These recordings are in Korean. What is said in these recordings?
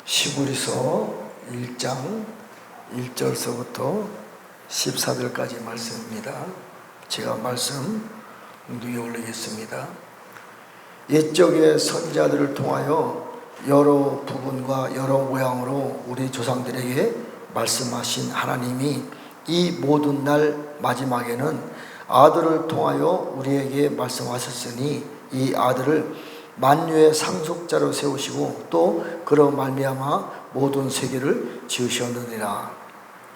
시브리서 1장 1절서부터 14절까지 말씀입니다. 제가 말씀 묵독에 올리겠습니다. 옛적의 선지자들을 통하여 여러 부분과 여러 모양으로 우리 조상들에게 말씀하신 하나님이 이 모든 날 마지막에는 아들을 통하여 우리에게 말씀하셨으니 이 아들을 만유의 상속자로 세우시고 또 그로 말미암아 모든 세계를 지으셨느니라.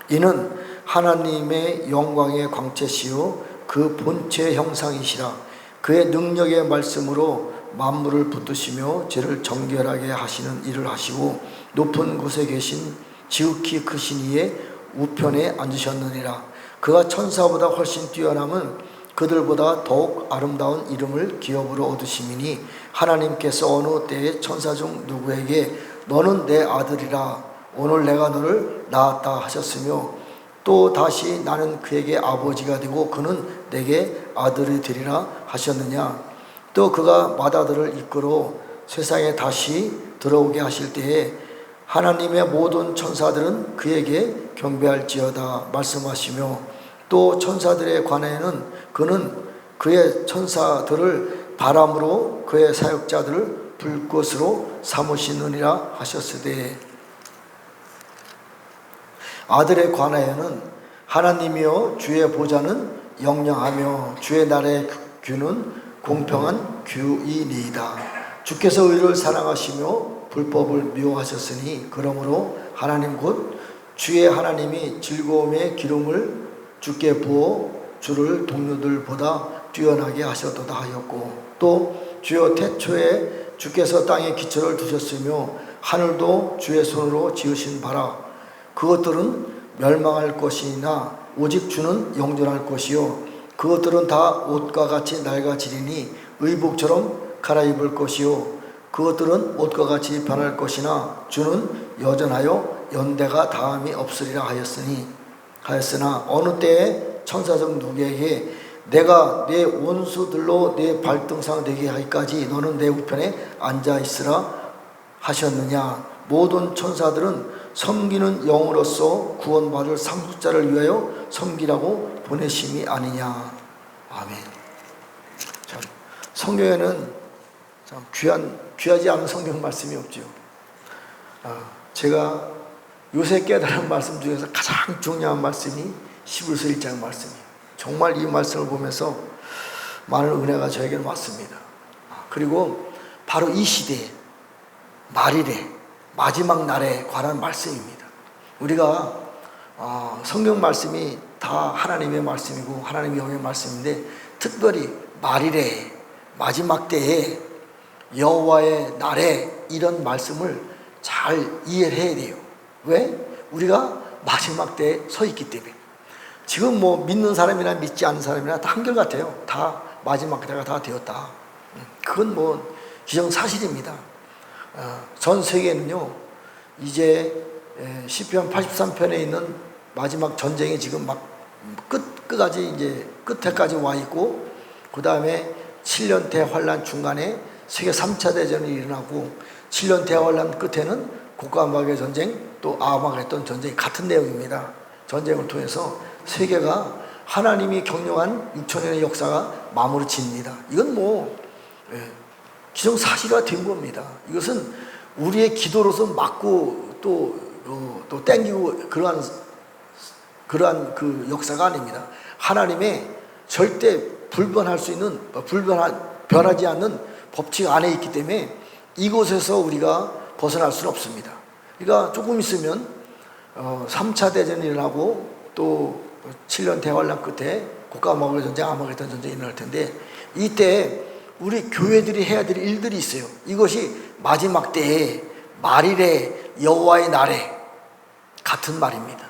이는 하나님의 영광의 광채시요 그 본체의 형상이시라. 그의 능력의 말씀으로 만물을 붙드시며 죄를 정결하게 하시는 일을 하시고 높은 곳에 계신 지극히 크신 이의 우편에 앉으셨느니라. 그가 천사보다 훨씬 뛰어남은 그들보다 더욱 아름다운 이름을 기업으로 얻으심이니 하나님께서 어느 때에 천사 중 누구에게 너는 내 아들이라 오늘 내가 너를 낳았다 하셨으며 또 다시 나는 그에게 아버지가 되고 그는 내게 아들이 되리라 하셨느냐. 또 그가 맏아들을 이끌어 세상에 다시 들어오게 하실 때에 하나님의 모든 천사들은 그에게 경배할지어다 말씀하시며 또 천사들에 관하여는 그는 그의 천사들을 바람으로 그의 사역자들을 불꽃으로 삼으시느니라 하셨으되 아들에 관하여는 하나님이여 주의 보좌는 영영하며 주의 날의 규는 공평한 규이니이다. 주께서 의를 사랑하시며 불법을 미워하셨으니 그러므로 하나님 곧 주의 하나님이 즐거움의 기름을 주께 부어 주를 동료들보다 뛰어나게 하셨도다 하였고 또 주여 태초에 주께서 땅에 기초를 두셨으며 하늘도 주의 손으로 지으신 바라. 그것들은 멸망할 것이나 오직 주는 영존할 것이요 그것들은 다 옷과 같이 낡아지리니 의복처럼 갈아입을 것이요 그것들은 옷과 같이 변할 것이나 주는 여전하여 연대가 다함이 없으리라 하였으나 어느 때에 천사적 누구에게 내가 내 원수들로 내 발등상 되게 하기까지 너는 내 우편에 앉아있으라 하셨느냐. 모든 천사들은 섬기는 영으로서 구원받을 상속자를 위하여 섬기라고 보내심이 아니냐. 아멘. 참, 성경에는 참 귀하지 않은 성경 말씀이 없죠. 제가 요새 깨달은 말씀 중에서 가장 중요한 말씀이 시브리서 1장 말씀이에요. 정말 이 말씀을 보면서 많은 은혜가 저에게는 왔습니다. 그리고 바로 이 시대에 말일에 마지막 날에 관한 말씀입니다. 우리가 성경 말씀이 다 하나님의 말씀이고 하나님의 영의 말씀인데 특별히 말일에 마지막 때에 여호와의 날에 이런 말씀을 잘 이해를 해야 돼요. 왜? 우리가 마지막 때에 서 있기 때문에. 지금 뭐 믿는 사람이나 믿지 않는 사람이나 다 한결같아요. 다 마지막 때가 다 되었다. 그건 뭐 기정사실입니다. 전 세계는요 이제 시편 83편에 있는 마지막 전쟁이 지금 막 끝까지 이제 끝에까지 와 있고 그 다음에 7년 대환란 중간에 세계 3차 대전이 일어나고 7년 대환란 끝에는 곡간박의 전쟁 또 아마겟돈 전쟁이 같은 내용입니다. 전쟁을 통해서 세계가 하나님이 경영한 6천년의 역사가 마무리 짓니다. 이건 뭐 기정사실화 된 겁니다. 이것은 우리의 기도로서 막고 또 땡기고 그러한 그 역사가 아닙니다. 하나님의 절대 변하지 않는 법칙 안에 있기 때문에 이곳에서 우리가 벗어날 수는 없습니다. 그러니까 조금 있으면 3차 대전이 일어나고 또 7년 대환란 끝에 곡간박의 전쟁, 아마겟돈 전쟁이 일어날 텐데 이때 우리 교회들이 해야 될 일들이 있어요. 이것이 마지막 때에 말일에 여호와의 날에 같은 말입니다.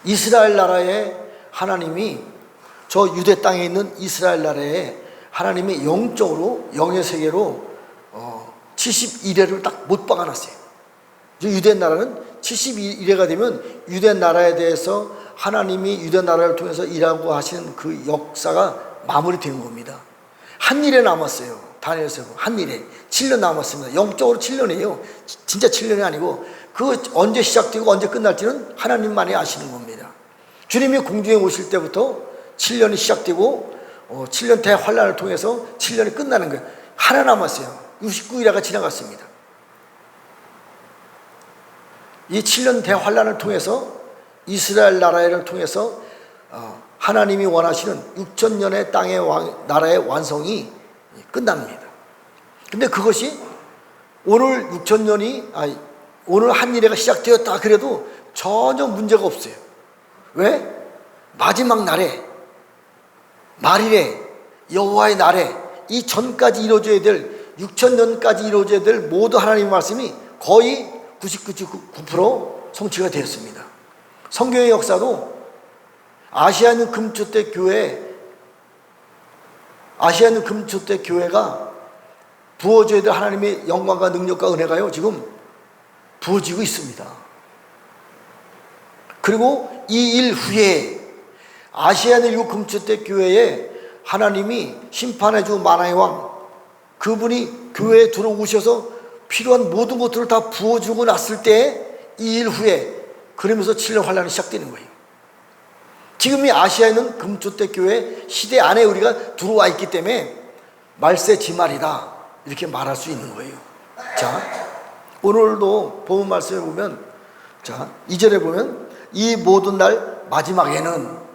이스라엘 나라에 하나님이 저 유대 땅에 있는 이스라엘 나라에 하나님이 영적으로 영의 세계로 71회를 딱 못 박아놨어요. 유대 나라는 71회가 되면 유대 나라에 대해서 하나님이 유대 나라를 통해서 일하고 하시는 그 역사가 마무리된 겁니다. 한 일에 남았어요. 다니엘서 한일에 7년 남았습니다. 영적으로 7년이에요. 진짜 7년이 아니고 그 언제 시작되고 언제 끝날지는 하나님만이 아시는 겁니다. 주님이 공중에 오실 때부터 7년이 시작되고 7년 대환란을 통해서 7년이 끝나는 거예요. 하나 남았어요. 69일화가 지나갔습니다. 이 7년 대환란을 통해서 이스라엘 나라를 통해서 하나님이 원하시는 6천년의 땅의 나라의 완성이 끝납니다. 근데 그것이 오늘 6천년이 오늘 한일회가 시작되었다 그래도 전혀 문제가 없어요. 왜? 마지막 날에 말일에 여호와의 날에 이 전까지 이루어져야 될 6천년까지 이루어져야 될 모든 하나님의 말씀이 거의 99% 성취가 되었습니다. 성경의 역사도 아시아 있는 금초대 교회가 부어져야 될 하나님의 영광과 능력과 은혜가요 지금 부어지고 있습니다. 그리고 이 일 후에 아시아 있는 이 금초대 교회에 하나님이 심판의 주 만화의 왕 그분이 교회에 들어오셔서 필요한 모든 것들을 다 부어주고 났을 때 이 일 후에 그러면서 7년 환란이 시작되는 거예요. 지금 이 아시아에 있는 금초대 교회 시대 안에 우리가 들어와 있기 때문에 말세지말이다 이렇게 말할 수 있는 거예요. 자, 오늘도 본문 말씀에 보면 자 2절에 보면 이 모든 날 마지막에는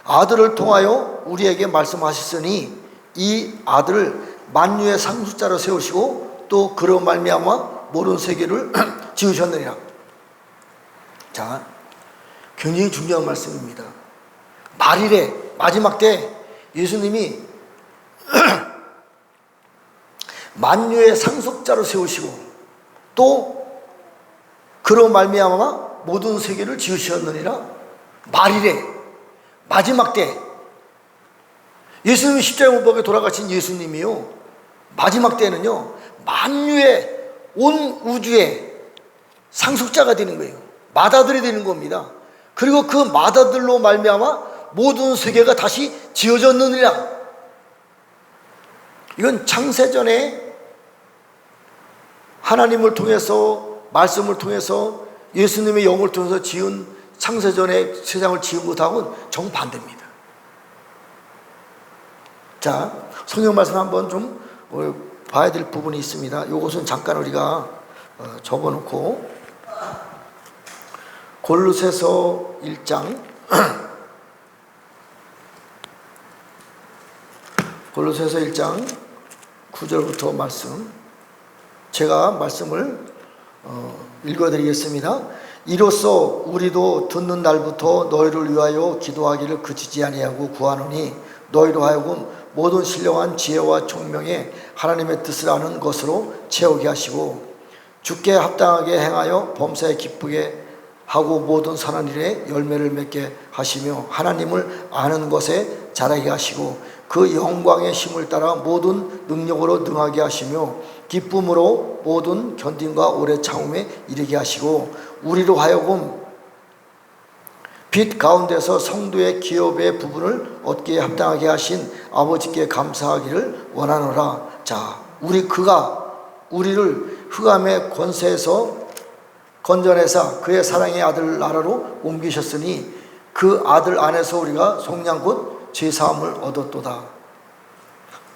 아들을 통하여 우리에게 말씀하셨으니 이 아들을 만유의 상속자로 세우시고 또 그로 말미암아 모든 세계를 지으셨느니라. 자, 굉장히 중요한 말씀입니다. 말일에 마지막 때 예수님이 만유의 상속자로 세우시고 또 그로 말미암아 모든 세계를 지으셨느니라. 말일에 마지막 때 예수님이 십자가에 못 박혀 돌아가신 예수님이요 마지막 때는요 만유의 온 우주의 상속자가 되는 거예요. 맏아들이 되는 겁니다. 그리고 그 맏아들로 말미암아 모든 세계가 다시 지어졌느니라. 이건 창세전에 하나님을 통해서 말씀을 통해서 예수님의 영을 통해서 지은 창세전에 세상을 지은 것하고는 정반대입니다. 자, 성경 말씀 한번 좀 봐야 될 부분이 있습니다. 이것은 잠깐 우리가 적어놓고 골로새서 1장 골로새서 1장 9절부터 말씀 제가 말씀을 읽어드리겠습니다. 이로써 우리도 듣는 날부터 너희를 위하여 기도하기를 그치지 아니하고 구하노니 너희로 하여금 모든 신령한 지혜와 총명에 하나님의 뜻을 아는 것으로 채우게 하시고 주께 합당하게 행하여 범사에 기쁘게 하고 모든 선한 일에 열매를 맺게 하시며 하나님을 아는 것에 자라게 하시고 그 영광의 힘을 따라 모든 능력으로 능하게 하시며 기쁨으로 모든 견딤과 오래 참음에 이르게 하시고 우리로 하여금 빛 가운데서 성도의 기업의 부분을 얻기에 합당하게 하신 아버지께 감사하기를 원하노라. 자, 그가 우리를 흑암의 권세에서 건져내사 그의 사랑의 아들 나라로 옮기셨으니 그 아들 안에서 우리가 속량 곧 죄사함을 얻었도다.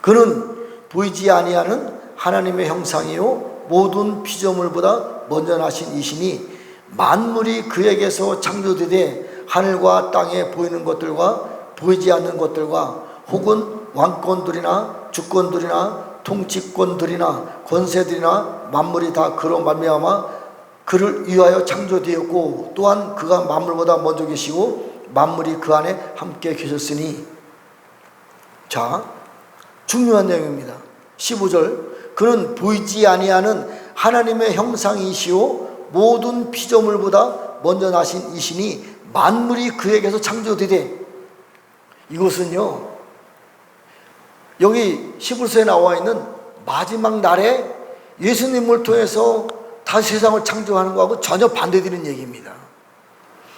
그는 보이지 아니하는 하나님의 형상이요 모든 피조물보다 먼저 나신 이시니 만물이 그에게서 창조되되 하늘과 땅에 보이는 것들과 보이지 않는 것들과 혹은 왕권들이나 주권들이나 통치권들이나 권세들이나 만물이 다 그로 말미암아 그를 위하여 창조되었고 또한 그가 만물보다 먼저 계시고 만물이 그 안에 함께 계셨으니. 자, 중요한 내용입니다. 15절 그는 보이지 아니하는 하나님의 형상이시오 모든 피조물보다 먼저 나신 이시니 만물이 그에게서 창조되되. 이것은요 여기 히브리서에 나와 있는 마지막 날에 예수님을 통해서 다시 세상을 창조하는 것하고 전혀 반대되는 얘기입니다.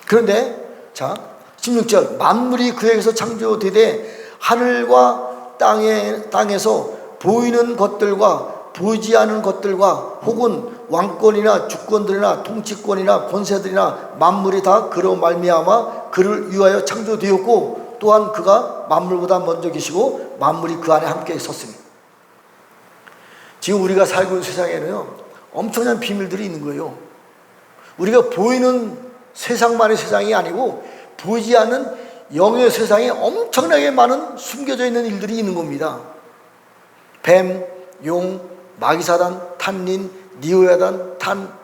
그런데 자 16절 만물이 그에게서 창조되되 하늘과 땅에서 보이는 것들과 보이지 않은 것들과 혹은 왕권이나 주권들이나 통치권이나 권세들이나 만물이 다 그로 말미암아 그를 위하여 창조되었고 또한 그가 만물보다 먼저 계시고 만물이 그 안에 함께 섰습니다. 지금 우리가 살고 있는 세상에는요, 엄청난 비밀들이 있는 거예요. 우리가 보이는 세상만의 세상이 아니고 보이지 않는 영의 세상에 엄청나게 많은 숨겨져 있는 일들이 있는 겁니다. 뱀, 용, 마귀사단, 탄닌, 니오야단,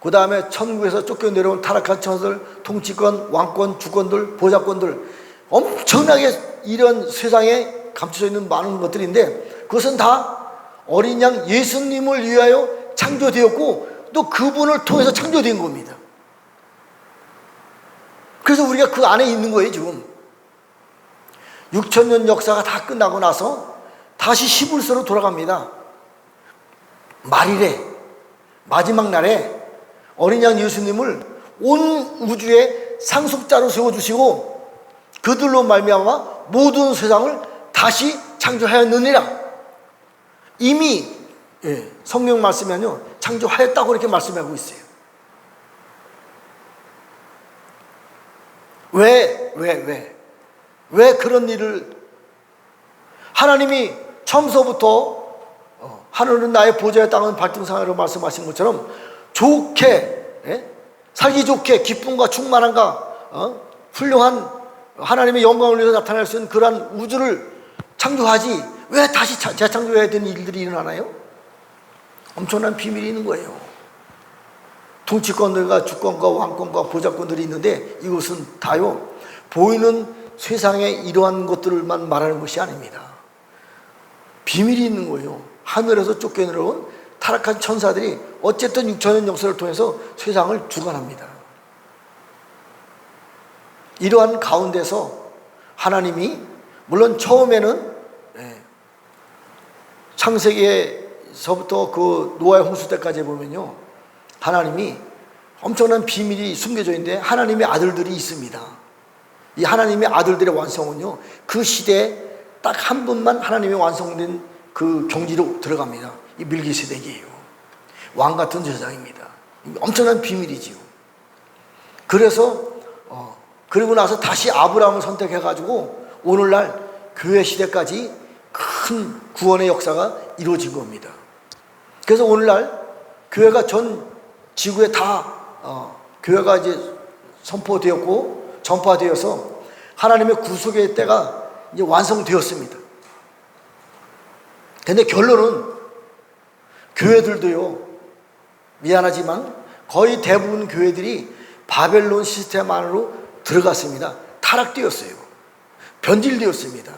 그 다음에 천국에서 쫓겨내려온 타락한 천사들, 통치권, 왕권, 주권들, 보좌권들, 엄청나게 이런 세상에 감춰져 있는 많은 것들인데 그것은 다 어린 양 예수님을 위하여 창조되었고 또 그분을 통해서 창조된 겁니다. 그래서 우리가 그 안에 있는 거예요. 지금 6,000년 역사가 다 끝나고 나서 다시 히브리서로 돌아갑니다. 말일에 마지막 날에 어린 양 예수님을 온 우주의 상속자로 세워주시고 그들로 말미암아 모든 세상을 다시 창조하였느니라. 이미 성경 말씀에는요, 창조하였다고 이렇게 말씀하고 있어요. 왜 그런 일을 하나님이 처음서부터 하늘은 나의 보좌의 땅은 발등상으로 말씀하신 것처럼 좋게 살기 좋게 기쁨과 충만함과 훌륭한 하나님의 영광을 위해서 나타날 수 있는 그러한 우주를 창조하지 왜 다시 재창조해야 되는 일들이 일어나나요? 엄청난 비밀이 있는 거예요. 통치권들과 주권과 왕권과 보좌권들이 있는데 이것은 다요 보이는 세상에 이러한 것들만 말하는 것이 아닙니다. 비밀이 있는 거예요. 하늘에서 쫓겨내려온 타락한 천사들이 어쨌든 6,000년 역사를 통해서 세상을 주관합니다. 이러한 가운데서 하나님이 물론 처음에는 창세기에서부터 그 노아의 홍수 때까지 보면요, 하나님이 엄청난 비밀이 숨겨져 있는데 하나님의 아들들이 있습니다. 이 하나님의 아들들의 완성은요, 그 시대에 딱 한 분만 하나님의 완성된 그 경지로 들어갑니다. 이 밀기세덱이에요. 왕 같은 제사장입니다. 엄청난 비밀이지요. 그래서 그리고 나서 다시 아브라함을 선택해가지고 오늘날 교회 시대까지 큰 구원의 역사가 이루어진 겁니다. 그래서 오늘날 교회가 전 지구에 다 교회가 이제 선포되었고 전파되어서 하나님의 구속의 때가 이제 완성되었습니다. 근데 결론은 교회들도요, 미안하지만 거의 대부분 교회들이 바벨론 시스템 안으로 들어갔습니다. 타락되었어요. 변질되었습니다.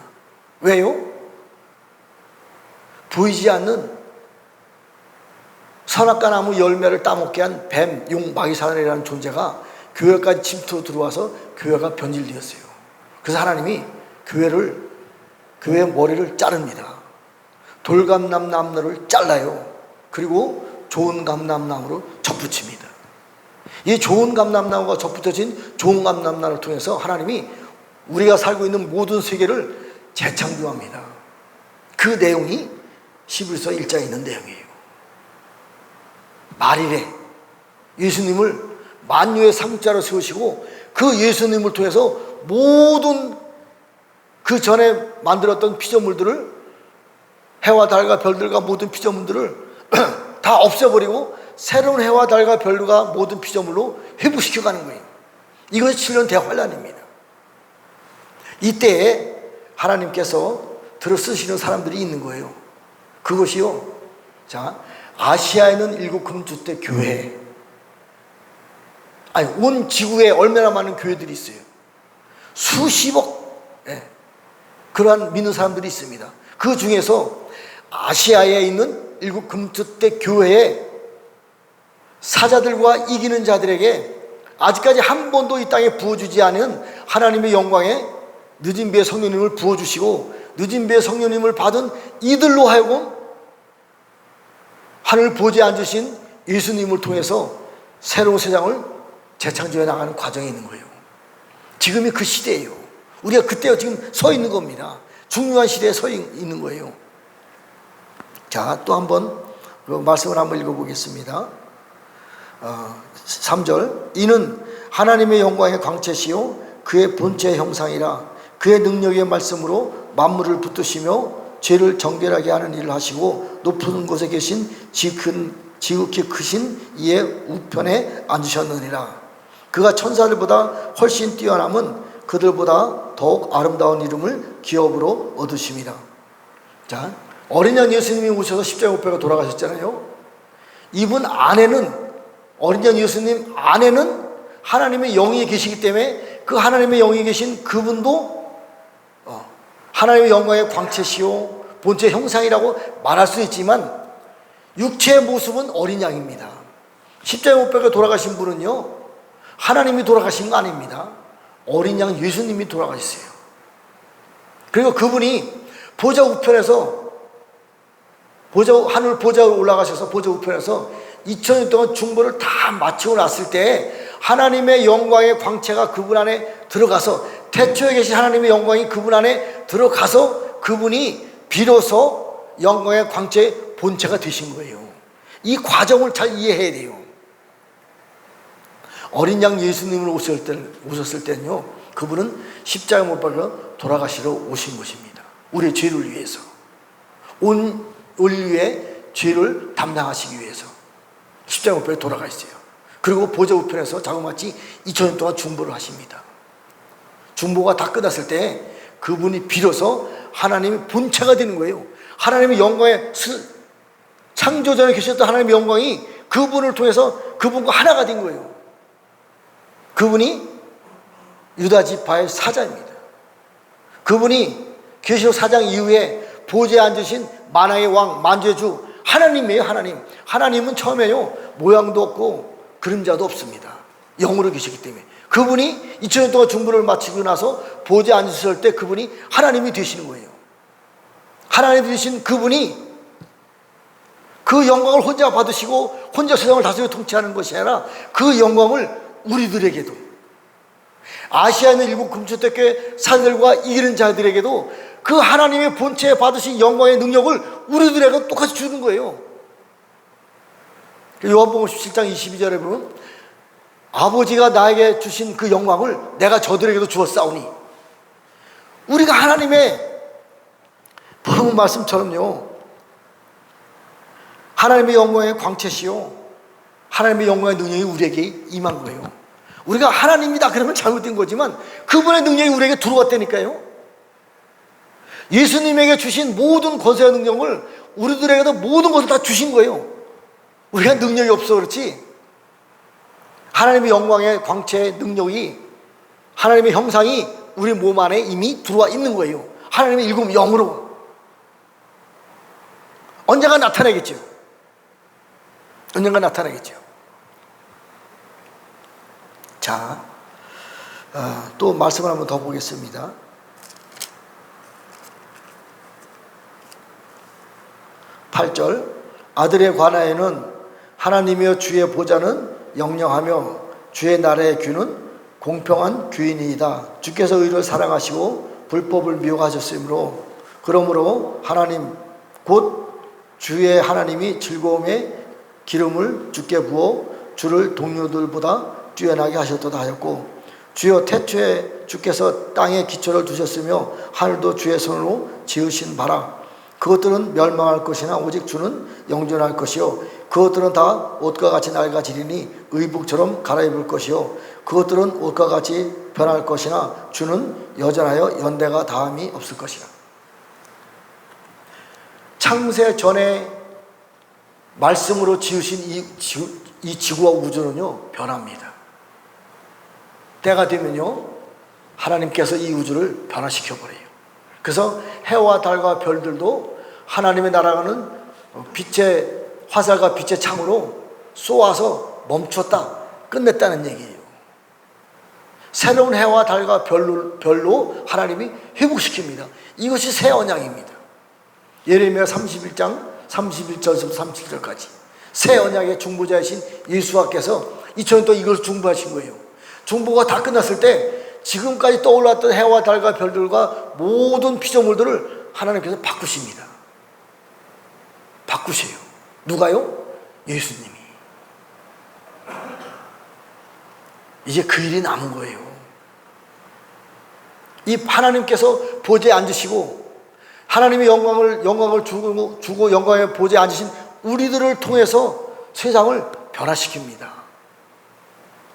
왜요? 보이지 않는 선악과 나무 열매를 따먹게 한 뱀, 용, 마귀사단이라는 존재가 교회까지 침투 들어와서 교회가 변질되었어요. 그래서 하나님이 교회의 머리를 자릅니다. 돌감람나무를 잘라요. 그리고 좋은 감람나무로 접붙입니다. 이 좋은 감람나무가 접붙어진 좋은 감람나무를 통해서 하나님이 우리가 살고 있는 모든 세계를 재창조합니다. 그 내용이 히브리서 1장에 있는 내용이에요. 말일에 예수님을 만유의 상속자로 세우시고 그 예수님을 통해서 모든 그 전에 만들었던 피조물들을 해와 달과 별들과 모든 피조물들을 다 없애버리고 새로운 해와 달과 별과 모든 피조물로 회복시켜가는 거예요. 이것이 7년 대환란입니다. 이때에 하나님께서 들어 쓰시는 사람들이 있는 거예요. 그것이요, 자, 아시아에는 7 금주택 교회, 아니 온 지구에 얼마나 많은 교회들이 있어요. 수십억 그러한 믿는 사람들이 있습니다. 그 중에서 아시아에 있는 7 금주택 교회에 사자들과 이기는 자들에게 아직까지 한 번도 이 땅에 부어주지 않은 하나님의 영광에 늦은 비의 성령님을 부어주시고 늦은 비의 성령님을 받은 이들로 하여금 하늘 보좌에 앉으신 예수님을 통해서 새로운 세상을 재창조해 나가는 과정에 있는 거예요. 지금이 그 시대예요. 우리가 그때 지금 서 있는 겁니다. 중요한 시대에 서 있는 거예요. 자, 또 한번 말씀을 한번 읽어보겠습니다. 3절, 이는 하나님의 영광의 광채시요 그의 본체의 형상이라 그의 능력의 말씀으로 만물을 붙드시며 죄를 정결하게 하는 일을 하시고 높은 곳에 계신 지극히 크신 이의 우편에 앉으셨느니라. 그가 천사들보다 훨씬 뛰어남은 그들보다 더욱 아름다운 이름을 기업으로 얻으심이라. 자, 어린 양 예수님이 오셔서 십자가 못 박혀 돌아가셨잖아요. 이분 안에는, 어린 양 예수님 안에는 하나님의 영이 계시기 때문에 그 하나님의 영이 계신 그분도 하나님의 영광의 광채시요 본체 형상이라고 말할 수 있지만 육체의 모습은 어린 양입니다. 십자가에 못 박혀 돌아가신 분은요, 하나님이 돌아가신 거 아닙니다. 어린 양 예수님이 돌아가셨어요. 그리고 그분이 보좌 우편에서 하늘 보좌로 올라가셔서 보좌 우편에서 2000년 동안 중보를 다 마치고 났을 때 하나님의 영광의 광채가 그분 안에 들어가서, 태초에 계신 하나님의 영광이 그분 안에 들어가서 그분이 비로소 영광의 광채의 본체가 되신 거예요. 이 과정을 잘 이해해야 돼요. 어린 양 예수님을 오셨을 때는요, 그분은 십자가 못 박혀 돌아가시러 오신 것입니다. 우리의 죄를 위해서, 온 인류의 죄를 담당하시기 위해서 십자가 못 박혀 돌아가셨어요. 그리고 보좌 우편에서 자그마치 2000년 동안 중보를 하십니다. 중보가 다 끝났을 때 그분이 비로소 하나님의 본체가 되는 거예요. 하나님의 영광의 창조전에 계셨던 하나님의 영광이 그분을 통해서 그분과 하나가 된 거예요. 그분이 유다 지파의 사자입니다. 그분이 계시록 4장 이후에 보좌에 앉으신 만왕의 왕, 만주의 주 하나님이에요. 하나님은 처음에요, 모양도 없고 그림자도 없습니다. 영으로 계시기 때문에 그분이 2000년 동안 중보를 마치고 나서 보좌에 앉으실 때 그분이 하나님이 되시는 거예요. 하나님 되신 그분이 그 영광을 혼자 받으시고 혼자 세상을 다스리고 통치하는 것이 아니라 그 영광을 우리들에게도, 아시아에 있는 일곱 금초대교회 사들과 이기는 자들에게도 그 하나님의 본체에 받으신 영광의 능력을 우리들에게 똑같이 주는 거예요. 요한복음 17장 22절에 보면 아버지가 나에게 주신 그 영광을 내가 저들에게도 주었사오니, 우리가 하나님의 본문 말씀처럼요, 하나님의 영광의 광채시요 하나님의 영광의 능력이 우리에게 임한 거예요. 우리가 하나님이다 그러면 잘못된 거지만 그분의 능력이 우리에게 들어왔다니까요. 예수님에게 주신 모든 권세와 능력을 우리들에게도 모든 것을 다 주신 거예요. 우리가 능력이 없어 그렇지, 하나님의 영광의 광채의 능력이, 하나님의 형상이 우리 몸 안에 이미 들어와 있는 거예요. 하나님의 일곱 영으로 언젠가 나타나겠죠. 언젠가 나타나겠죠. 자, 또 말씀을 한번 더 보겠습니다. 8절, 아들에 관하여는 하나님이여 주의 보좌는 영영하며 주의 나라의 규는 공평한 규이니이다. 주께서 의를 사랑하시고 불법을 미워하셨으므로, 그러므로 하나님 곧 주의 하나님이 즐거움의 기름을 주께 부어 주를 동료들보다 뛰어나게 하셨도다 하였고, 주여 태초에 주께서 땅에 기초를 두셨으며 하늘도 주의 손으로 지으신 바라. 그것들은 멸망할 것이나 오직 주는 영존할 것이요 그것들은 다 옷과 같이 낡아지리니 의복처럼 갈아입을 것이요 그것들은 옷과 같이 변할 것이나 주는 여전하여 연대가 다함이 없을 것이라. 창세 전에 말씀으로 지으신 이 지구와 우주는요, 변합니다. 때가 되면요, 하나님께서 이 우주를 변화시켜버려요. 그래서 해와 달과 별들도 하나님의 나라가는 빛의 화살과 빛의 창으로 쏘아서 멈췄다, 끝냈다는 얘기예요. 새로운 해와 달과 별로 하나님이 회복시킵니다. 이것이 새 언약입니다. 예레미야 31장 31절부터 37절까지 새 언약의 중보자이신 예수와께서 2000년 동안 이걸 중보하신 거예요. 중보가 다 끝났을 때 지금까지 떠올랐던 해와 달과 별들과 모든 피조물들을 하나님께서 바꾸십니다. 바꾸세요. 누가요? 예수님이. 이제 그 일이 남은 거예요. 이 하나님께서 보좌에 앉으시고 하나님의 영광을 주고 영광의 보좌에 앉으신 우리들을 통해서 세상을 변화시킵니다.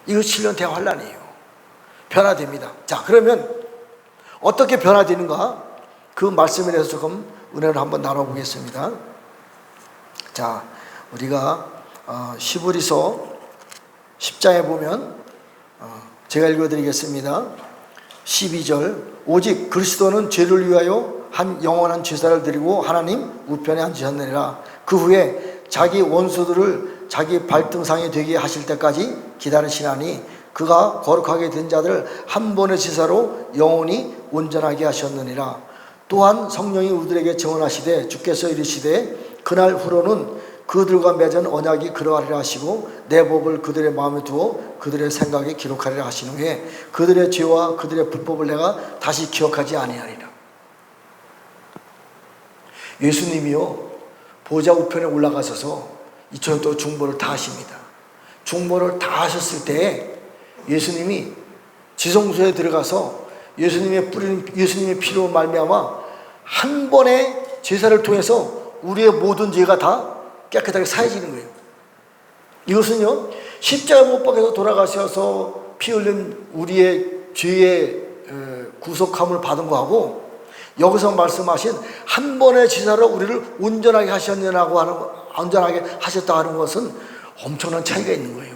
이거 7년 대환란이에요. 변화됩니다. 자, 그러면 어떻게 변화되는가? 그 말씀에 대해서 조금 은혜를 한번 나눠보겠습니다. 자, 우리가 히브리서 10장에 보면 제가 읽어드리겠습니다. 12절, 오직 그리스도는 죄를 위하여 한 영원한 제사를 드리고 하나님 우편에 앉으셨느니라. 그 후에 자기 원수들을 자기 발등상이 되게 하실 때까지 기다리시나니 그가 거룩하게 된 자들 한 번의 제사로 영원히 온전하게 하셨느니라. 또한 성령이 우리들에게 증언하시되 주께서 이르시되 그날 후로는 그들과 맺은 언약이 그러하리라 하시고 내 법을 그들의 마음에 두어 그들의 생각에 기록하리라 하신 후에 그들의 죄와 그들의 불법을 내가 다시 기억하지 아니하리라. 예수님이요 보좌 우편에 올라가셔서 2000년 동안 중보를 다 하십니다. 중보를 다 하셨을 때 예수님이 지성소에 들어가서 예수님의 피로 말미암아 한 번의 제사를 통해서 우리의 모든 죄가 다 깨끗하게 사해지는 거예요. 이것은요 십자가 못 박혀서 돌아가셔서 피 흘린 우리의 죄의 구속함을 받은 거하고 여기서 말씀하신 한 번의 제사로 우리를 온전하게 온전하게 하셨다 하는 것은 엄청난 차이가 있는 거예요.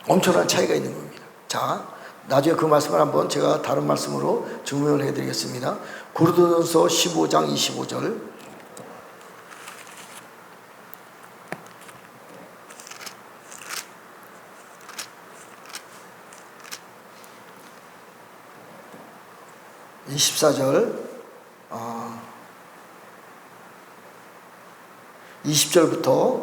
엄청난 차이가 있는 겁니다. 자, 나중에 그 말씀을 한번 제가 다른 말씀으로 증명을 해드리겠습니다. 고린도전서 15장 25절. 이 14절 20절부터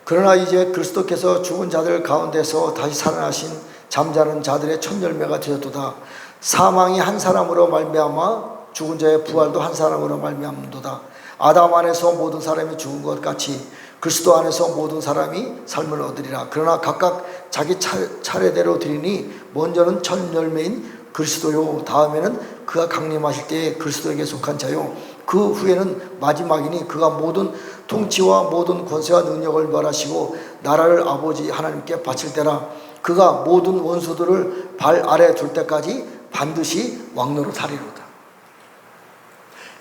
그러나 이제 그리스도께서 죽은 자들 가운데서 다시 살아나신 잠자는 자들의 첫 열매가 되었도다. 사망이 한 사람으로 말미암아 죽은 자의 부활도 한 사람으로 말미암도다. 아담 안에서 모든 사람이 죽은 것 같이 그리스도 안에서 모든 사람이 삶을 얻으리라. 그러나 각각 자기 차례대로 드리니 먼저는 첫 열매인 그리스도요 다음에는 그가 강림하실 때에 그리스도에게 속한 자요 그 후에는 마지막이니 그가 모든 통치와 모든 권세와 능력을 멸하시고 나라를 아버지 하나님께 바칠 때라. 그가 모든 원수들을 발 아래 둘 때까지 반드시 왕노로 사리로다.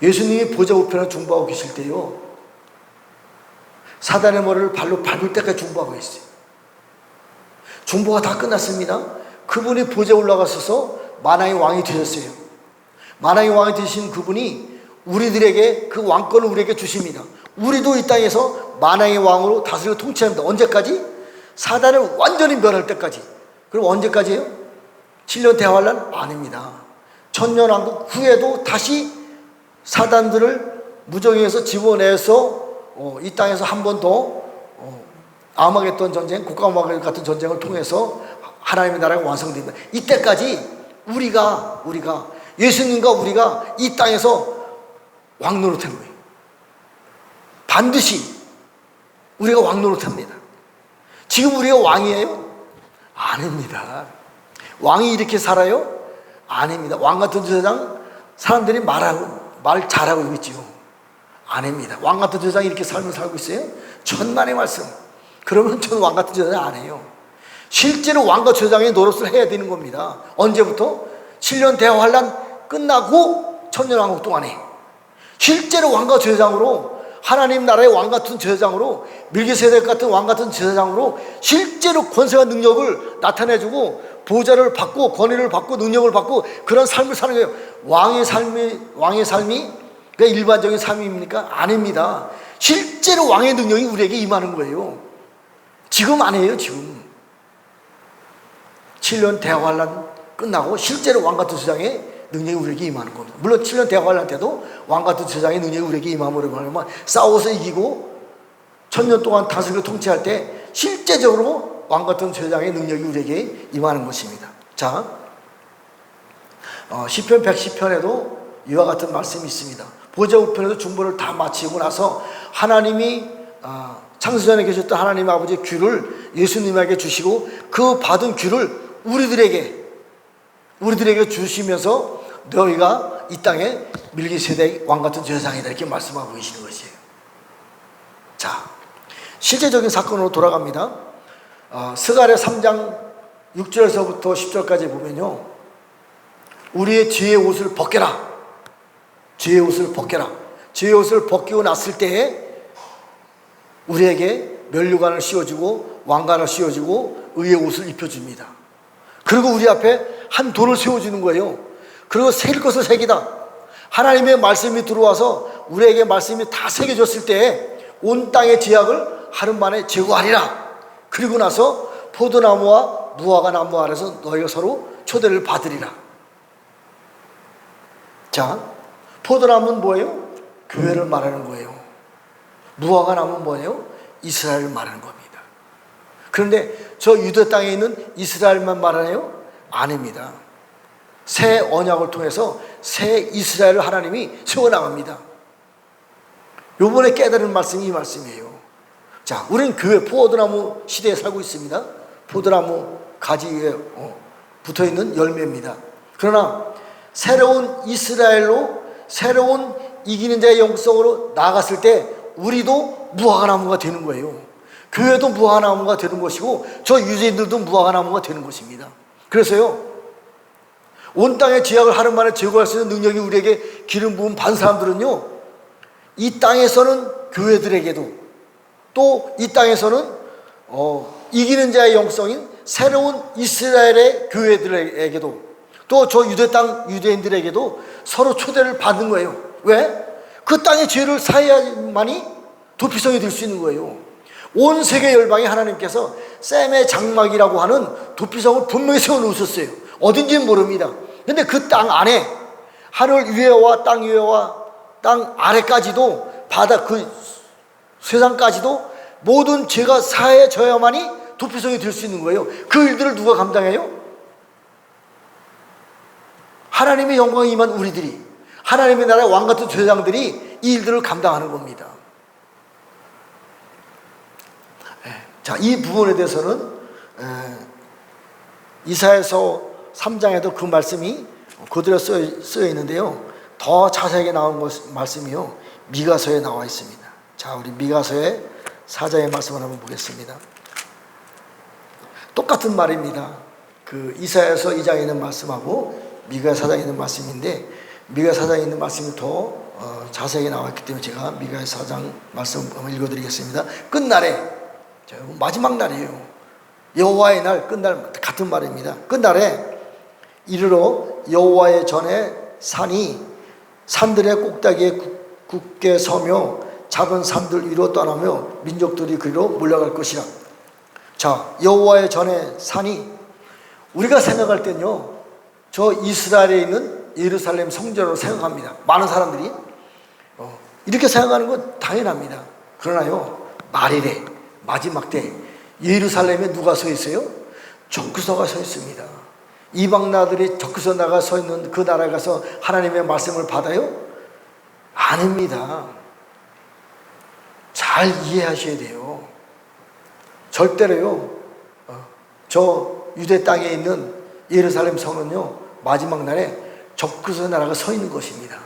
예수님이 보좌 우편에 중보하고 계실 때요 사단의 머리를 발로 밟을 때까지 중보하고 있어요. 중보가 다 끝났습니다. 그분이 보좌에 올라가셔서 만왕의 왕이 되셨어요. 만왕의 왕이 되신 그분이 우리들에게 그 왕권을 우리에게 주십니다. 우리도 이 땅에서 만왕의 왕으로 다스리고 통치합니다. 언제까지? 사단을 완전히 멸할 때까지. 그럼 언제까지예요? 7년 대환란? 아닙니다. 천년왕국 후에도 다시 사단들을 무정에서 집어내서 이 땅에서 한 번 더 아마겟돈 전쟁, 국가아마겟 같은 전쟁을 통해서 하나님의 나라가 완성됩니다. 이때까지 우리가 예수님과 우리가 이 땅에서 왕노릇한 거예요. 반드시 우리가 왕노릇합니다. 지금 우리가 왕이에요? 아닙니다. 왕이 이렇게 살아요? 아닙니다. 왕 같은 제사장 사람들이 말 잘하고 있지요. 아닙니다. 왕 같은 제사장이 이렇게 삶을 살고 있어요? 천만의 말씀. 그러면 저는 왕 같은 제사장 안 해요. 실제로 왕과 제사장의 노릇을 해야 되는 겁니다. 언제부터? 7년 대환란 끝나고 천년왕국 동안에 실제로 왕과 제사장으로 하나님 나라의 왕 같은 제사장으로 밀기세덱 같은 왕 같은 제사장으로 실제로 권세와 능력을 나타내주고 보좌를 받고 권위를 받고 능력을 받고 그런 삶을 사는 거예요. 왕의 삶이 그게 일반적인 삶입니까? 아닙니다. 실제로 왕의 능력이 우리에게 임하는 거예요. 지금 아니에요. 지금 7년 대환란 끝나고 실제로 왕같은 제사장의 능력이 우리에게 임하는 겁니다. 물론 7년 대환란 때도 왕같은 제사장의 능력이 우리에게 임함으로 말하면 싸워서 이기고 천년 동안 다스리고 통치할 때 실제적으로 왕같은 제사장의 능력이 우리에게 임하는 것입니다. 자, 시편 110편에도 이와 같은 말씀이 있습니다. 보좌 우편에도 중보를 다 마치고 나서 하나님이 창세전에 계셨던 하나님 아버지의 귀를 예수님에게 주시고 그 받은 귀를 우리들에게 주시면서 너희가 이 땅에 밀기세덱 왕같은 제사장이다 이렇게 말씀하고 계시는 것이에요. 자, 실제적인 사건으로 돌아갑니다. 스가랴 3장 6절에서부터 10절까지 보면요, 우리의 죄의 옷을 벗겨라. 죄의 옷을 벗겨라. 죄의 옷을 벗기고 났을 때에 우리에게 면류관을 씌워주고 왕관을 씌워주고 의의 옷을 입혀줍니다. 그리고 우리 앞에 한 돌을 세워주는 거예요. 그리고 새길 것을 새기다. 하나님의 말씀이 들어와서 우리에게 말씀이 다 새겨졌을 때에 온 땅의 죄악을 하루 만에 제거하리라. 그리고 나서 포도나무와 무화과 나무 아래서 너희가 서로 초대를 받으리라. 자, 포도나무는 뭐예요? 교회를 말하는 거예요. 무화과 나무는 뭐예요? 이스라엘을 말하는 겁니다. 그런데 저 유대 땅에 있는 이스라엘만 말하나요? 아닙니다. 새 언약을 통해서 새 이스라엘을 하나님이 세워나갑니다. 요번에 깨달은 말씀이 이 말씀이에요. 자, 우리는 교회 포도나무 시대에 살고 있습니다. 포도나무 가지 위에 붙어있는 열매입니다. 그러나 새로운 이스라엘로 새로운 이기는 자의 영성으로 나아갔을 때 우리도 무화과나무가 되는 거예요. 교회도 무화과나무가 되는 것이고 저 유대인들도 무화과나무가 되는 것입니다. 그래서요, 온 땅의 죄악을 하루 만에 제거할 수 있는 능력이 우리에게 기름 부은 반 사람들은요, 이 땅에서는 교회들에게도 또 이 땅에서는 이기는 자의 영성인 새로운 이스라엘의 교회들에게도 또 저 유대 땅 유대인들에게도 서로 초대를 받는 거예요. 왜? 그 땅의 죄를 사해야만이 도피성이 될 수 있는 거예요. 온 세계 열방에 하나님께서 셈의 장막이라고 하는 도피성을 분명히 세워놓으셨어요. 어딘지는 모릅니다. 근데 그 땅 안에 하늘 위에와 땅 위에와 땅 아래까지도 바다 그 세상까지도 모든 죄가 사해져야만이 도피성이 될 수 있는 거예요. 그 일들을 누가 감당해요? 하나님의 영광이 임한 우리들이, 하나님의 나라의 왕같은 제사장들이 이 일들을 감당하는 겁니다. 자, 이 부분에 대해서는 이사야서 3장에도 그 말씀이 그대로 쓰여 있는데요, 더 자세하게 나온 말씀이요, 미가서에 나와 있습니다. 자, 우리 미가서의 4장의 말씀을 한번 보겠습니다. 똑같은 말입니다. 그 이사야서 2장에 있는 말씀하고 미가 4장에 있는 말씀인데, 미가 4장에 있는 말씀이 더 자세하게 나왔기 때문에 제가 미가 4장 말씀 한번 읽어드리겠습니다. 끝날에, 마지막 날이에요. 여호와의 날, 끝날, 같은 말입니다. 끝날에 이르러 여호와의 전에 산들의 꼭대기에 굳게 서며 작은 산들 위로 떠나며 민족들이 그리로 몰려갈 것이라. 자, 여호와의 전에 산이, 우리가 생각할 때는요, 저 이스라엘에 있는 예루살렘 성전으로 생각합니다. 많은 사람들이 이렇게 생각하는 건 당연합니다. 그러나요, 말일에 마지막 때 예루살렘에 누가 서 있어요? 적그리스도가 서 있습니다. 이방 나라들이 적그리스도 나가 서 있는 그 나라에 가서 하나님의 말씀을 받아요? 아닙니다. 잘 이해하셔야 돼요. 절대로요, 저 유대 땅에 있는 예루살렘 성은요, 마지막 날에 적그리스도 나라가 서 있는 것입니다.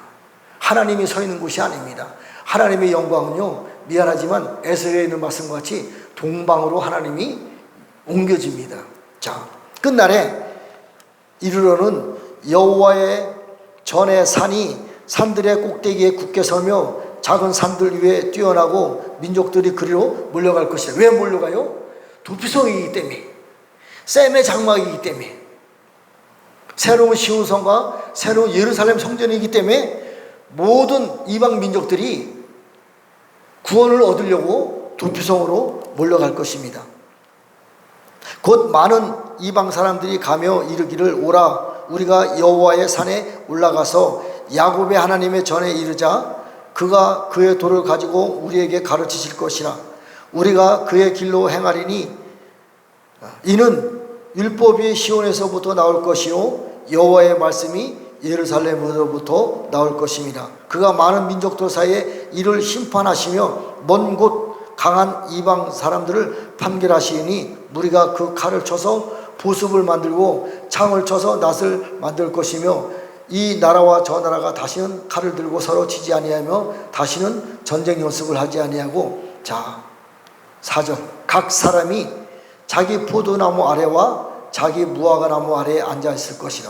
하나님이 서 있는 곳이 아닙니다. 하나님의 영광은요, 미안하지만 에스겔에 있는 말씀과 같이 동방으로 하나님이 옮겨집니다. 자, 끝날에 이르러는 여호와의 전에 산들의 꼭대기에 굳게 서며 작은 산들 위에 뛰어나고 민족들이 그리로 몰려갈 것이다. 왜 몰려가요? 도피성이기 때문에, 셈의 장막이기 때문에, 새로운 시온성과 새로운 예루살렘 성전이기 때문에 모든 이방 민족들이 구원을 얻으려고 도피성으로 몰려갈 것입니다. 곧 많은 이방 사람들이 가며 이르기를, 오라, 우리가 여호와의 산에 올라가서 야곱의 하나님의 전에 이르자 그가 그의 도를 가지고 우리에게 가르치실 것이라. 우리가 그의 길로 행하리니 이는 율법이 시온에서부터 나올 것이요 여호와의 말씀이 예루살렘으로부터 나올 것입니다. 그가 많은 민족들 사이에 이를 심판하시며 먼 곳 강한 이방 사람들을 판결하시니 무리가 그 칼을 쳐서 보습을 만들고 창을 쳐서 낫을 만들 것이며 이 나라와 저 나라가 다시는 칼을 들고 서로 치지 아니하며 다시는 전쟁 연습을 하지 아니하고. 자, 4절. 각 사람이 자기 포도나무 아래와 자기 무화과 나무 아래에 앉아 있을 것이라.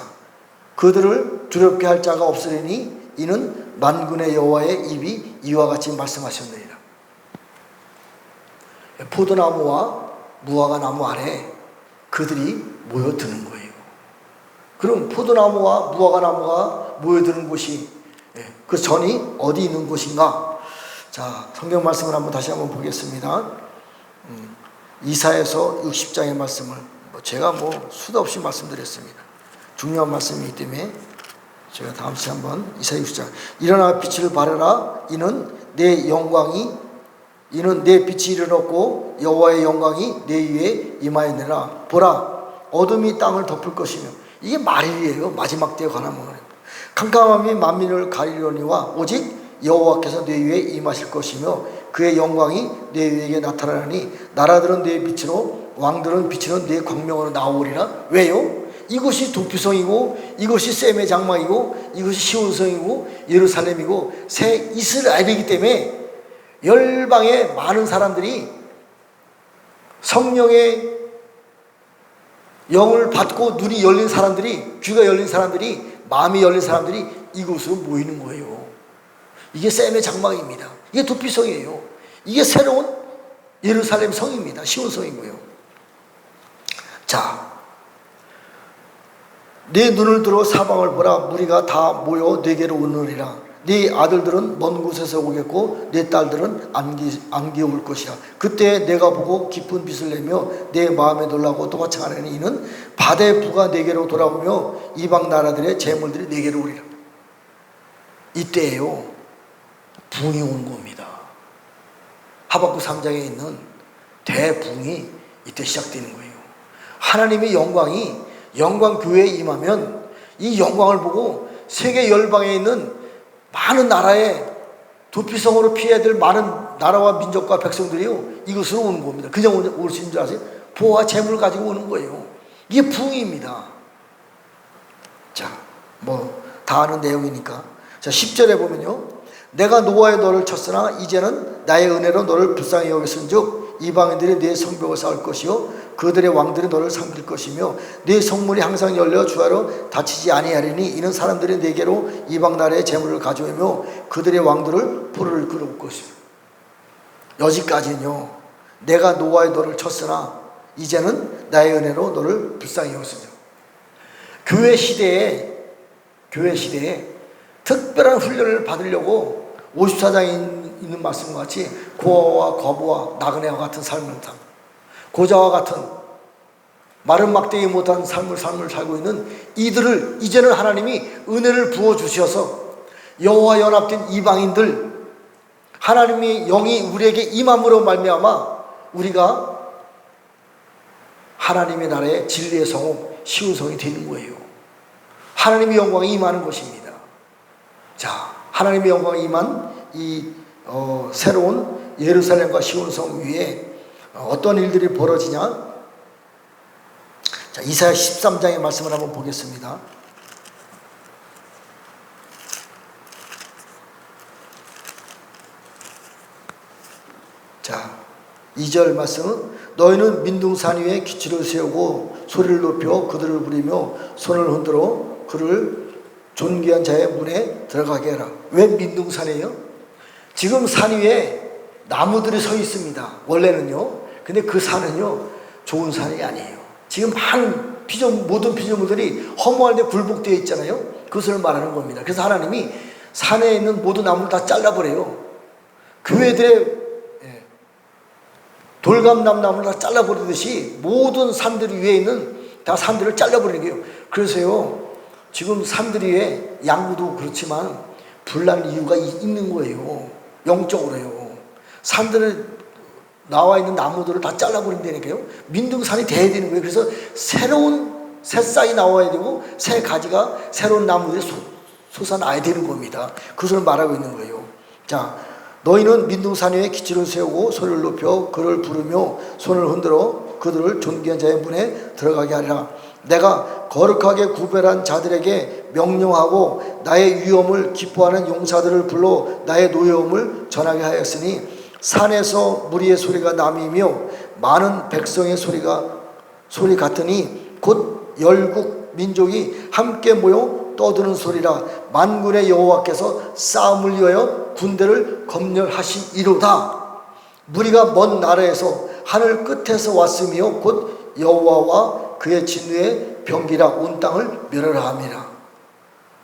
그들을 두렵게 할 자가 없으리니 이는 만군의 여호와의 입이 이와 같이 말씀하셨느니라. 포도나무와 무화과 나무 아래 그들이 모여드는 거예요. 그럼 포도나무와 무화과 나무가 모여드는 곳이, 그 전이 어디 있는 곳인가? 자, 성경 말씀을 다시 한번 보겠습니다. 이사야서 60장의 말씀을 제가 수도 없이 말씀드렸습니다. 중요한 말씀이기 때문에 제가 다음 시간에 한번 이사야 60장. 일어나 빛을 발하라. 이는 내 빛이 일어났고 여호와의 영광이 내 위에 임하였느니라. 보라, 어둠이 땅을 덮을 것이며. 이게 말일이에요. 마지막 때에 관한 말이에요. 캄캄함이 만민을 가리려니와 오직 여호와께서 내 위에 임하실 것이며 그의 영광이 내 위에 나타나니 나라들은 내 빛으로 왕들은 빛으로 내 광명으로 나오리라. 왜요? 이것이 도피성이고 이것이 셈의 장막이고 이것이 시온성이고 예루살렘이고 새 이스라엘이기 때문에 열방의 많은 사람들이 성령의 영을 받고 눈이 열린 사람들이, 귀가 열린 사람들이, 마음이 열린 사람들이 이곳으로 모이는 거예요. 이게 셈의 장막입니다. 이게 도피성이에요. 이게 새로운 예루살렘 성입니다. 시온성이고요. 자, 내 눈을 들어 사방을 보라. 무리가 다 모여 내게로 오느니라. 네 아들들은 먼 곳에서 오겠고 내 딸들은 안개 올 것이라. 그때 내가 보고 깊은 빛을 내며 내 마음에 놀라고 또 화창하려니 이는 바다의 부가 내게로 돌아오며 이방 나라들의 재물들이 내게로 오리라. 이때예요. 붕이 온 겁니다. 하박국 3장에 있는 대붕이 이때 시작되는 거예요. 하나님의 영광 교회에 임하면 이 영광을 보고 세계 열방에 있는 많은 나라의 도피성으로 피해야 될 많은 나라와 민족과 백성들이요 이것으로 오는 겁니다. 그냥 올 수 있는 줄 아세요? 보화 재물을 가지고 오는 거예요. 이게 붕입니다. 자, 다 아는 내용이니까. 자, 10절에 보면요, 내가 노아의 너를 쳤으나 이제는 나의 은혜로 너를 불쌍히 여겼은즉 이방인들이 네 성벽을 쌓을 것이요 그들의 왕들이 너를 섬길 것이며 네 성문이 항상 열려 주하로 닫히지 아니하리니 이는 사람들이 네게로 이방 나라의 재물을 가져오며 그들의 왕들을 포로를 끌어올 것이며. 여기까지는요, 내가 노아의 너를 쳤으나 이제는 나의 은혜로 너를 불쌍히 여겼으며. 교회 시대에 특별한 훈련을 받으려고 54장에 있는 말씀과 같이 고아와 거부와 나그네와 같은 삶을 고자와 같은 마른 막대기 못한 삶을 살고 있는 이들을 이제는 하나님이 은혜를 부어주셔서 여호와 연합된 이방인들, 하나님의 영이 우리에게 임함으로 말미암아 우리가 하나님의 나라의 진리의 성읍 시온성이 되는 거예요. 하나님의 영광이 임하는 것입니다. 자, 하나님의 영광이 임한 이 새로운 예루살렘과 시온성 위에 어떤 일들이 벌어지냐? 자, 이사야 13장의 말씀을 한번 보겠습니다. 자, 2절 말씀은 너희는 민둥산 위에 기초를 세우고 소리를 높여 그들을 부리며 손을 흔들어 그를 존귀한 자의 문에 들어가게 해라. 왜 민둥산이에요? 지금 산 위에 나무들이 서 있습니다. 원래는요. 근데 그 산은요 좋은 산이 아니에요. 지금 많은 모든 피조물들이 허무한데 굴복되어 있잖아요. 그것을 말하는 겁니다. 그래서 하나님이 산에 있는 모든 나무를 다 잘라버려요. 교회들의 돌감나무를 다 잘라버리듯이 모든 산들 위에 있는 다 산들을 잘라버리는 거예요. 그래서요 지금 산들 위에 양구도 그렇지만 불난 이유가 있는 거예요. 영적으로요. 산들을 나와 있는 나무들을 다 잘라버린다니까요. 민둥산이 돼야 되는 거예요. 그래서 새로운 새싹이 나와야 되고 새 가지가 새로운 나무들이 솟아나야 되는 겁니다. 그것을 말하고 있는 거예요. 자, 너희는 민둥산 위에 기초를 세우고 소리를 높여 그를 부르며 손을 흔들어 그들을 존귀한 자의 문에 들어가게 하리라. 내가 거룩하게 구별한 자들에게 명령하고 나의 위엄을 기뻐하는 용사들을 불러 나의 노여움을 전하게 하였으니 산에서 무리의 소리가 남이며 많은 백성의 소리 같으니 곧 열국 민족이 함께 모여 떠드는 소리라. 만군의 여호와께서 싸움을 위하여 군대를 검열하시리로다. 무리가 먼 나라에서 하늘 끝에서 왔으며 곧 여호와와 그의 진노의 병기라 온 땅을 멸하라 함이라.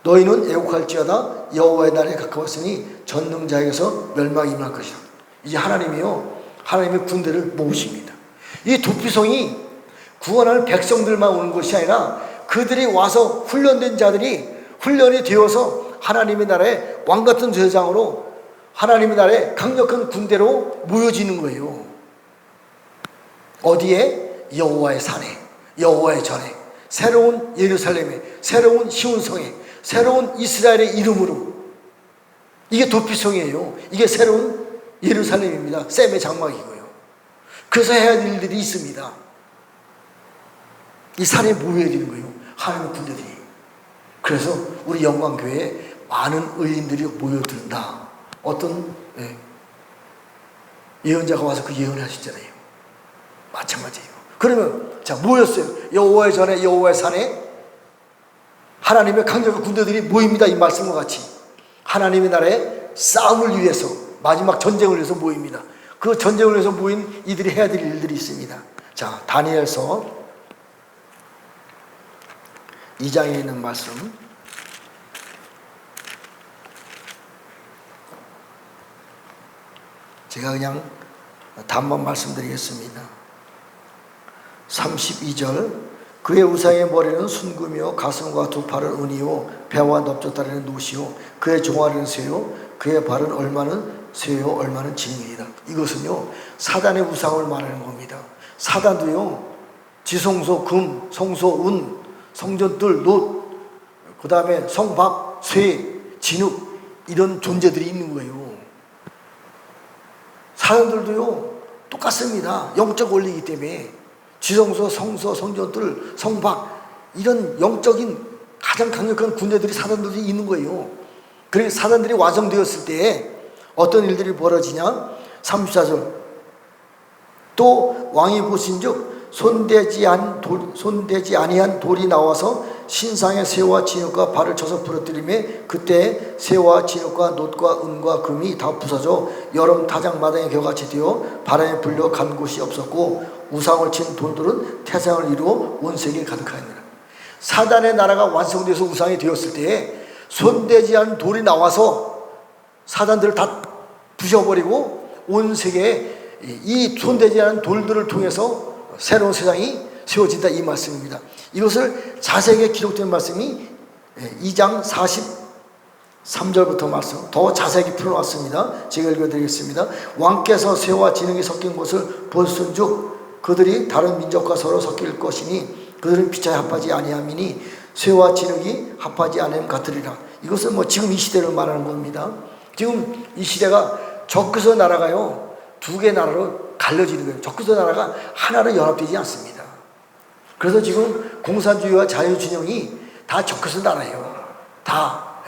너희는 애곡할지어다 여호와의 날에 가까웠으니 전능자에게서 멸망이 임할 것이라. 이제 하나님이요, 하나님의 군대를 모으십니다. 이 도피성이 구원할 백성들만 오는 것이 아니라 그들이 와서 훈련된 자들이 훈련이 되어서 하나님의 나라의 왕같은 제사장으로 하나님의 나라의 강력한 군대로 모여지는 거예요. 어디에? 여호와의 산에, 여호와의 전에, 새로운 예루살렘에, 새로운 시온성에, 새로운 이스라엘의 이름으로. 이게 도피성이에요. 이게 새로운 예루살렘입니다. 셈의 장막이고요. 그래서 해야 될 일들이 있습니다. 이 산에 모여야 되는 거예요. 하나님의 군대들이. 그래서 우리 영광교회에 많은 의인들이 모여든다. 어떤 예언자가 와서 그 예언을 하셨잖아요. 마찬가지예요. 그러면 자, 모였어요. 여호와의 전에, 여호와의 산에 하나님의 강력한 군대들이 모입니다. 이 말씀과 같이 하나님의 나라에 싸움을 위해서, 마지막 전쟁을 위해서 모입니다. 그 전쟁을 위해서 모인 이들이 해야 될 일들이 있습니다. 자, 다니엘서 2장에 있는 말씀, 제가 그냥 단만 말씀드리겠습니다. 32절, 그의 우상의 머리는 순금이요 가슴과 두 팔은 은이요 배와 넓적다리는 노시요 그의 종아리는 쇠요 그의 발은 얼마는 쇠요 얼마는 진이다. 이것은요 사단의 우상을 말하는 겁니다. 사단도요 지성소 금, 성소 은, 성전들 놋, 그 다음에 성박, 쇠, 진흙, 이런 존재들이 있는 거예요. 사람들도요 똑같습니다. 영적 원리이기 때문에 지성소, 성소, 성전들, 성박, 이런 영적인 가장 강력한 군대들이 사단들이 있는 거예요. 그래서 사단들이 완성되었을 때 어떤 일들이 벌어지냐? 34절, 또 왕이 보신즉 손대지 아니한 돌이 나와서 신상의 새와 진흙과 발을 쳐서 부러뜨리매 그때 새와 진흙과 놋과 은과 금이 다 부서져 여름 타작마당의 겨같이 되어 바람에 불려 간 곳이 없었고 우상을 친 돌들은 태상을 이루어 온 세계에 가득하였느라. 사단의 나라가 완성돼서 우상이 되었을 때에 손대지 않은 돌이 나와서 사단들을 다 부셔버리고 온 세계에 이 손대지 않은 돌들을 통해서 새로운 세상이 세워진다, 이 말씀입니다. 이것을 자세하게 기록된 말씀이 2장 43절부터 말씀, 더 자세하게 풀어놨습니다. 제가 읽어드리겠습니다. 왕께서 새와 진흙이 섞인 것을 보셨은즉 그들이 다른 민족과 서로 섞일 것이니 그들은 피차에 합하지 아니함이니 새와 진흙이 합하지 않음 같으리라. 이것은 뭐 지금 이 시대를 말하는 겁니다. 지금 이 시대가 적그리스도 나라가요 두 개 나라로 갈려지는 거예요. 적그리스도 나라가 하나로 연합되지 않습니다. 그래서 지금 공산주의와 자유진영이 다 적그리스도 나라예요. 다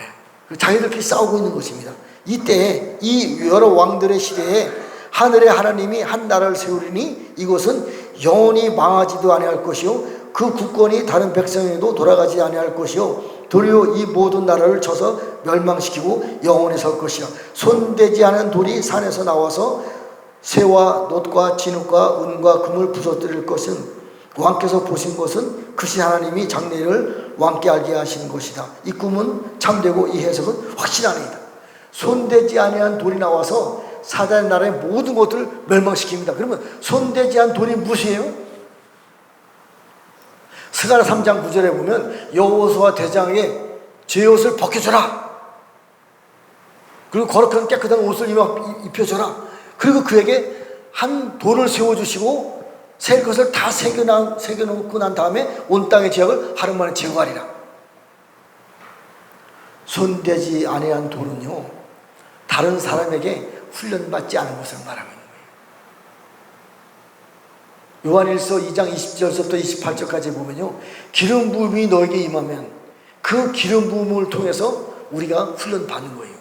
자기들끼리 싸우고 있는 것입니다. 이때 이 여러 왕들의 시대에 하늘의 하나님이 한 나라를 세우리니 이것은 영원히 망하지도 아니할 것이요 그 국권이 다른 백성에도 돌아가지 아니할 것이요 도리어 이 모든 나라를 쳐서 멸망시키고 영원히 설 것이라. 손대지 않은 돌이 산에서 나와서 새와 놋과 진흙과 은과 금을 부서뜨릴 것은 왕께서 보신 것은 크신 하나님이 장래를 왕께 알게 하시는 것이다. 이 꿈은 참되고 이 해석은 확실하니이다. 손대지 아니한 돌이 나와서 사단의 나라의 모든 것들을 멸망시킵니다. 그러면 손대지 않은 돌이 무엇이에요? 스가랴 3장 9절에 보면 여호수아 대장에게 제옷을 벗겨줘라. 그리고 거룩한 깨끗한 옷을 입혀줘라. 그리고 그에게 한 돌을 세워주시고 새 것을 다 새겨놓고 난 다음에 온 땅의 죄악을 하루 만에 제거하리라. 손대지 아니한 돌은요, 다른 사람에게 훈련받지 않은 것을 말하고 있는 거예요. 요한일서 2장 20절부터 28절까지 보면요, 기름 부음이 너에게 임하면 그 기름 부음을 통해서 우리가 훈련받는 거예요.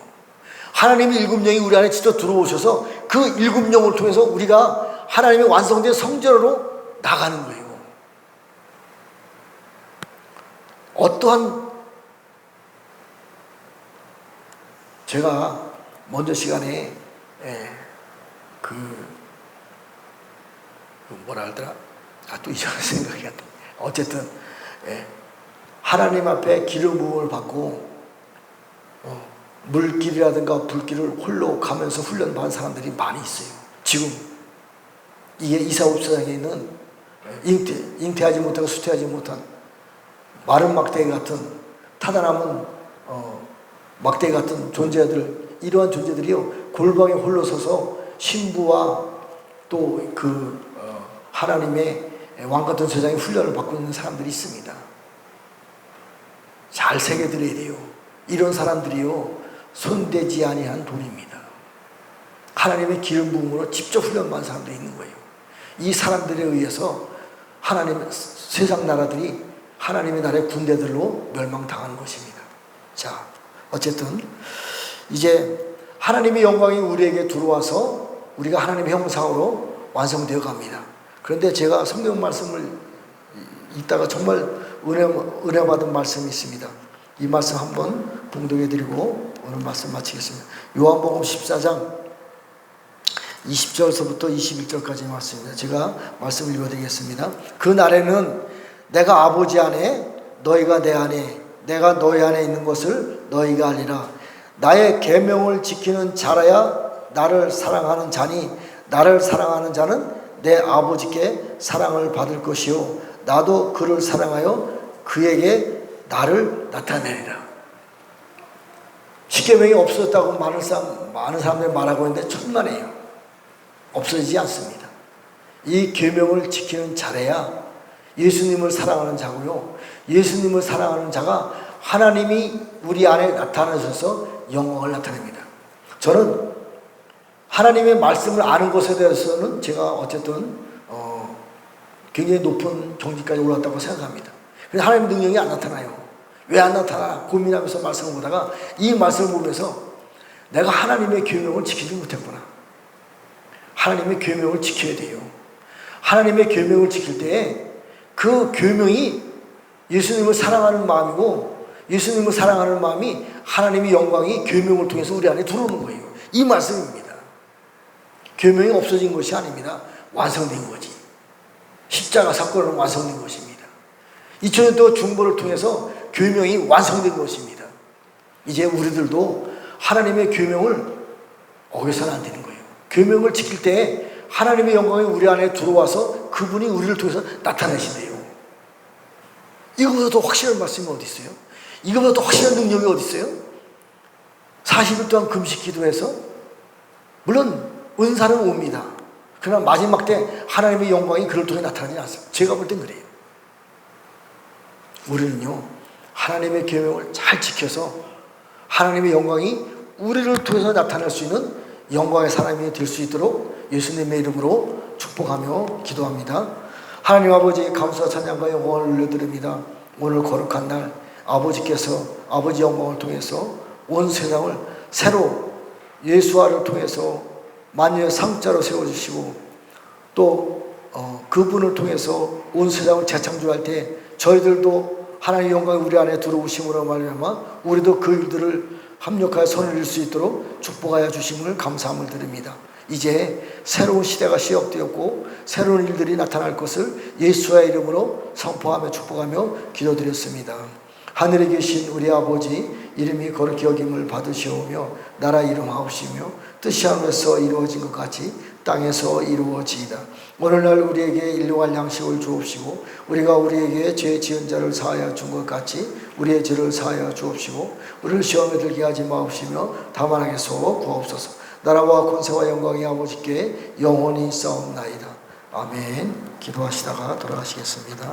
하나님의 일곱 영이 우리 안에 직접 들어오셔서 그 일곱 영을 통해서 우리가 하나님의 완성된 성전으로 나가는 거예요. 어떠한, 제가 먼저 시간에 뭐라 하더라? 또 이상한 생각이 안 나. 어쨌든 하나님 앞에 기름 부음을 받고 물길이라든가 불길을 홀로 가면서 훈련받은 사람들이 많이 있어요. 지금 이게 이사업사장에 있는 잉태하지 못하고 수태하지 못한 마른 막대기 같은 타다남은 막대기 같은 존재들, 이러한 존재들이요, 골방에 홀로 서서 신부와 또 하나님의 왕같은 세상의 훈련을 받고 있는 사람들이 있습니다. 잘 새겨드려야 돼요. 이런 사람들이요, 손대지 아니한 돌입니다. 하나님의 기름 부음으로 직접 훈련받은 사람들이 있는 거예요. 이 사람들에 의해서 세상 나라들이 하나님의 나라의 군대들로 멸망당하는 것입니다. 자, 어쨌든 이제 하나님의 영광이 우리에게 들어와서 우리가 하나님의 형상으로 완성되어 갑니다. 그런데 제가 성경 말씀을 읽다가 정말 은혜 받은 말씀이 있습니다. 이 말씀 한번 봉독해 드리고 오늘 말씀 마치겠습니다. 요한복음 14장 20절서부터 21절까지 말씀입니다. 제가 말씀을 읽어드리겠습니다. 그 날에는 내가 아버지 안에, 너희가 내 안에, 내가 너희 안에 있는 것을 너희가 알리라. 나의 계명을 지키는 자라야 나를 사랑하는 자니, 나를 사랑하는 자는 내 아버지께 사랑을 받을 것이요, 나도 그를 사랑하여 그에게 나를 나타내리라. 십계명이 없어졌다고 많은 사람들이 말하고 있는데 천만에요. 없어지지 않습니다. 이 계명을 지키는 자라야 예수님을 사랑하는 자고요, 예수님을 사랑하는 자가 하나님이 우리 안에 나타나셔서 영광을 나타냅니다. 저는 하나님의 말씀을 아는 것에 대해서는 제가 어쨌든 굉장히 높은 경지까지 올랐다고 생각합니다. 그런데 하나님의 능력이 안 나타나요. 왜 안 나타나? 고민하면서 말씀을 보다가 이 말씀을 보면서 내가 하나님의 계명을 지키지 못했구나. 하나님의 계명을 지켜야 돼요. 하나님의 계명을 지킬 때에 그 계명이 예수님을 사랑하는 마음이고, 예수님을 사랑하는 마음이 하나님의 영광이 계명을 통해서 우리 안에 들어오는 거예요. 이 말씀입니다. 계명이 없어진 것이 아닙니다. 완성된 거지. 십자가 사건은 완성된 것입니다. 2000년 동안 중보를 통해서 계명이 완성된 것입니다. 이제 우리들도 하나님의 계명을 어겨서는 안 되는 거예요. 계명을 지킬 때 하나님의 영광이 우리 안에 들어와서 그분이 우리를 통해서 나타나신대요. 이거보다 더 확실한 말씀이 어디 있어요? 이거보다 더 확실한 능력이 어디 있어요? 40일 동안 금식 기도해서 물론 은사는 옵니다. 그러나 마지막 때 하나님의 영광이 그를 통해 나타나지 않습니다. 제가 볼 땐 그래요. 우리는요, 하나님의 계명을 잘 지켜서 하나님의 영광이 우리를 통해서 나타날 수 있는 영광의 사람이 될 수 있도록 예수님의 이름으로 축복하며 기도합니다. 하나님 아버지, 감사와 찬양과 영광을 올려드립니다. 오늘 거룩한 날 아버지께서 아버지 영광을 통해서 온 세상을 새로 예수와를 통해서 만유의 상자로 세워주시고, 또 그분을 통해서 온 세상을 재창조할 때 저희들도 하나님의 영광이 우리 안에 들어오심으로 말미암아 우리도 그 일들을 합력하여 손을 쥘 수 있도록 축복하여 주심을 감사함을 드립니다. 이제 새로운 시대가 시작되었고 새로운 일들이 나타날 것을 예수의 이름으로 선포하며 축복하며 기도드렸습니다. 하늘에 계신 우리 아버지, 이름이 거룩히 여김을 받으시오며 나라 이름하옵시며 뜻이 하늘에서 이루어진 것 같이 땅에서 이루어지이다. 오늘날 우리에게 일용할 양식을 주옵시고 우리가 우리에게 죄 지은 자를 사하여 준 것 같이 우리의 죄를 사하여 주옵시고 우리를 시험에 들게 하지 마옵시며 다만 악에서 구하옵소서. 나라와 권세와 영광이 아버지께 영원히 있사옵나이다. 아멘. 기도하시다가 돌아가시겠습니다.